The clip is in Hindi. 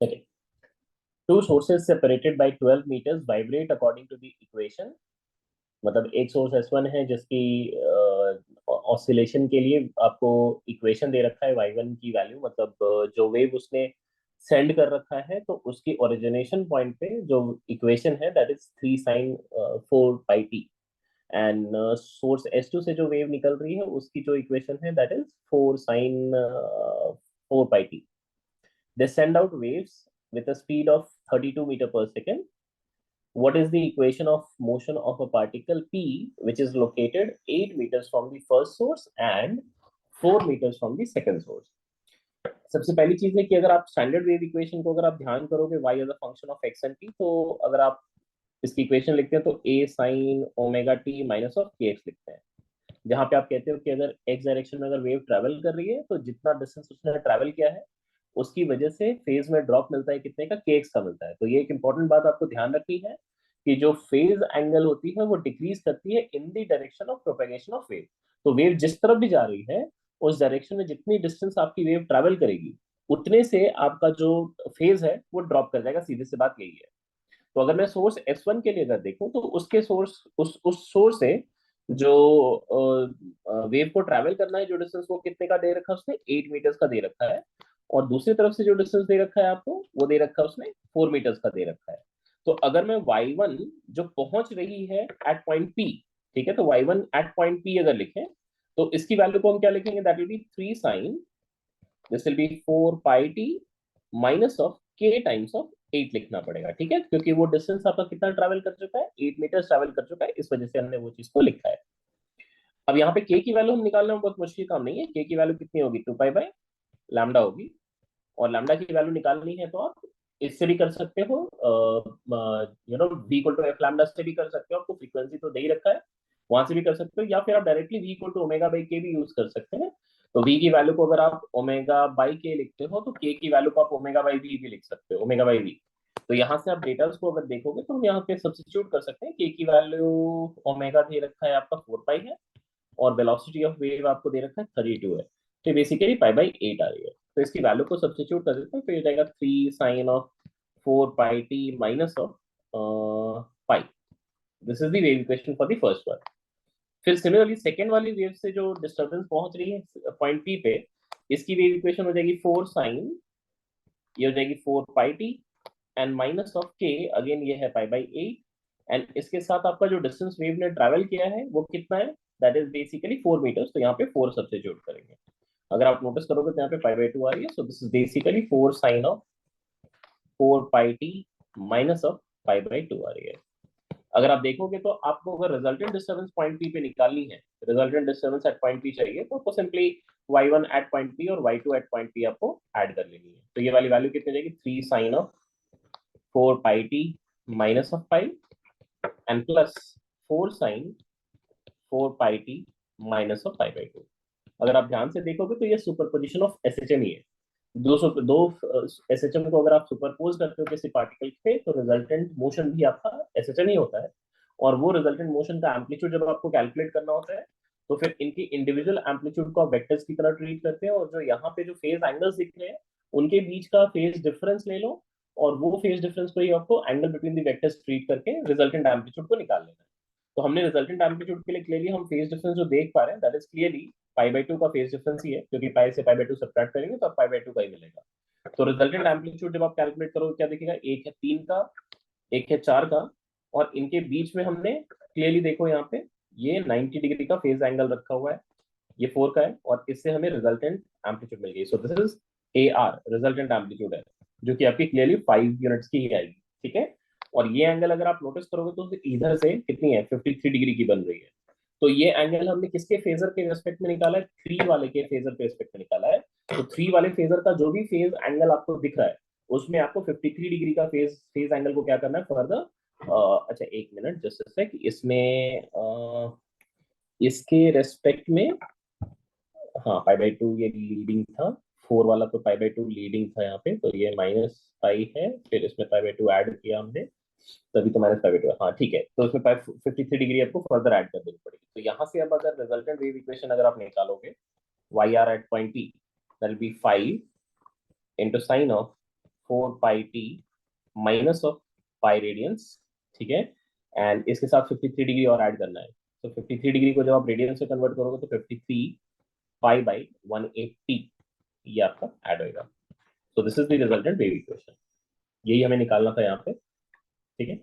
Okay. Two sources separated by 12 meters vibrate according to the equation. मतलब एक सोर्स S1 है जिसकी ऑसिलेशन के लिए आपको इक्वेशन दे रखा है y1 की वैल्यू, मतलब जो वेव उसने सेंड कर रखा है तो उसकी ओरिजिनेशन पॉइंट पे जो इक्वेशन है that is 3 sine 4 pi t. And source S2 से जो वेव निकल रही है उसकी जो इक्वेशन है that is 4 sine 4 pi t. They send out waves with a speed of 32 meter per second. What is the equation of motion of a particle P which is located 8 meters from the first source and 4 meters from the second source? सबसे पहली चीज है कि अगर आप स्टैंडर्ड वेव इक्वेशन को अगर आप ध्यान करोगे y as a function of x and t, तो अगर आप इसकी इक्वेशन लिखते हैं तो a sin omega t minus of kx लिखते हैं, जहां पे आप कहते हो कि अगर x डायरेक्शन में अगर वेव ट्रैवल कर रही है तो जितना डिस्टेंस उसने ट्रैवल किया है उसकी वजह से फेज में ड्रॉप मिलता है कितने का, kx का मिलता है। तो ये एक इंपॉर्टेंट बात आपको ध्यान रखनी है कि जो फेज एंगल होती है वो डिक्रीज करती है in the direction of propagation of wave. तो वेव जिस तरफ भी जा रही है उस डायरेक्शन में जितनी डिस्टेंस आपकी वेव ट्रैवल करेगी उतने से आपका जो फेज है वो ड्रॉप कर जाएगा, सीधे से बात यही है। तो अगर मैं सोर्स S1 के लिए अगर देखूं तो उसके सोर्स उस सोर्स से जो वेव को ट्रैवल करना है जो डिस्टेंस वो कितने का दे रखा है उसने, 8 मीटर्स का दे रखा है। और दूसरी तरफ से जो डिस्टेंस दे रखा है आपको वो दे रखा है उसने 4 मीटर्स का दे रखा है। तो अगर मैं y1 जो पहुंच रही है एट पॉइंट P, ठीक है, तो y1 एट पॉइंट P अगर लिखें तो इसकी वैल्यू को हम क्या लिखेंगे, that will be 3 sine, this will be 4 pi t minus of k times of 8 लिखना पड़ेगा, ठीक है, क्योंकि वो डिस्टेंस आपका कितना ट्रैवल कर चुका है, 8 मीटर ट्रैवल कर चुका है, इस वजह से हमने वो चीज को लिखा है। अब यहाँ पे k की वैल्यू हम निकालना बहुत मुश्किल काम नहीं है। k की वैल्यू कितनी होगी, 2 पाई बाय लैम्डा होगी। और लैम्डा की वैल्यू निकालनी है तो आप इससे भी कर सकते हो, v equal to F lambda से भी कर सकते हो, आपको फ्रीक्वेंसी तो दे ही रखा है, वहां से भी कर सकते हो, या फिर आप directly v equal to omega by k भी यूज कर सकते हैं। तो v की वैल्यू को अगर आप ओमेगा बाई के लिखते हो तो k की वैल्यू को आप ओमेगा बाई v भी लिख सकते हो, ओमेगा बाई v। तो यहाँ से आप डेटा को अगर देखोगे तो हम यहाँ पे सब्स्टिट्यूट कर सकते हैं। k की वैल्यू ओमेगा दे रखा है आपका 4 पाई है और वेलोसिटी ऑफ वेव आपको दे रखा है 32 है, तो बेसिकली पाई बाई 8 आ रही है। तो इसकी वैल्यू को सब्स्टिट्यूट कर देते हैं, तो ये जाएगा 3 sine of 4 pi t minus of pi. This is the wave equation for the first one. फिर सिमिलरली सेकेंड वाली वेव से जो डिस्टर्बेंस पहुंच रही है पॉइंट पी पे, इसकी वेव इक्वेशन हो जाएगी 4 साइन, ये हो जाएगी 4 pi t and minus of के, अगेन ये है पाई बाई 8। एंड इसके साथ आपका जो डिस्टेंस वेव ने ट्रैवल किया है वो कितना है, दैट इज बेसिकली 4 मीटर्स, तो यहाँ पे 4 सब्स्टिट्यूट करेंगे। अगर आप नोटिस करोगे तो यहाँ पे पाई बाई 2 आ रही है, so this is basically 4 sine of 4 pi t minus of pi by 2 आ रही है। अगर आप देखोगे तो आपको अगर रिजल्टेंट डिस्टर्बेंस पॉइंट पी पे निकालनी है, resultant disturbance at point P चाहिए, तो आपको simply y1 eight point P और y2 एट पॉइंट पी आपको ऐड कर लेनी है। तो ये वाली वैल्यू कितनी जाएगी, 3 sine of 4 pi t minus of pi and plus 4 sine 4 pi t minus of pi by 2। अगर आप ध्यान से देखोगे तो ये सुपरपोजिशन ऑफ एसएचएम ही है। दो एसएचएम को अगर आप सुपरपोज करते हो किसी पार्टिकल पे तो रिजल्टेंट मोशन भी आपका एसएचएम ही होता है। और वो रिजल्टेंट मोशन का एम्पलीट्यूड जब आपको कैलकुलेट करना होता है तो फिर इनकी इंडिविजुअल एम्पलीट्यूड को आप वेक्टर्स की तरह ट्रीट करते हैं, और जो यहाँ पे जो फेज एंगल्स दिख रहे हैं उनके बीच का फेज डिफरेंस ले लो और वो फेज डिफरेंस को ही आपको angle between the vectors treat करके रिजल्टेंट एम्पलीट्यूड को निकाल लेना है। तो हमने रिजल्टेंट एम्पलीट्यूड के लिए क्लियरली हम फेज डिफरेंस जो देख पा रहे हैं that is clearly pi by 2 का फेज डिफरेंस ही है, क्योंकि पाई से पाई बाई 2 सब्ट्रैक्ट करेंगे तो पाई बाई 2 का ही मिलेगा। तो रिजल्टेंट एम्पलीट्यूड जब आप कैलकुलेट करोगे क्या दिखेगा, एक है 3 का, एक है 4 का, और इनके बीच में हमने क्लियरली देखो यहाँ पे ये 90 डिग्री का फेज एंगल रखा हुआ है, ये 4 का है, और इससे हमें रिजल्टेंट एम्पलीट्यूड मिल गई। सो this is A R resultant amplitude है, जो कि आपकी क्लियरली 5 यूनिट्स की ही आएगी, ठीक है। और ये एंगल अगर आप नोटिस करोगे तो इधर से कितनी है, 53 डिग्री की बन रही है। तो ये एंगल हमने किसके फेजर के रेस्पेक्ट में निकाला है, 3 वाले के फेजर के रेस्पेक्ट में निकाला है। तो 3 वाले फेजर का जो भी फेज एंगल आपको दिख रहा है उसमें आपको 53 डिग्री का फेज एंगल को क्या करना है फर्दर। अच्छा एक मिनट जस्ट सेक, इसमें इसके रेस्पेक्ट में, हाँ पाई बाई 2 ये लीडिंग था, 4 वाला तो पाई बाई 2 लीडिंग था यहाँ पे, तो ये माइनस पाई है, फिर इसमें पाई बाई 2 ऐड किया हमने तभी तो माइनस पाई बाई 2, हाँ ठीक है। तो इसमें 53 डिग्री आपको फर्दर ऐड कर देनी पड़ेगी। तो यहाँ से अब अगर रिजल्टेंट वेव इक्वेशन अगर आप निकालोगे Y R at point P, that will be 5 into sine of 4 pi t minus of pi radians, ठीक है। एंड इसके साथ 53 डिग्री और ऐड करना है। तो 53 डिग्री को जब आप रेडियंस से कन्वर्ट करोगे तो 53 पाई/180 ये आपका ऐड होएगा। सो this is the resultant wave equation. यही हमें निकालना था यहाँ पे, ठीक है।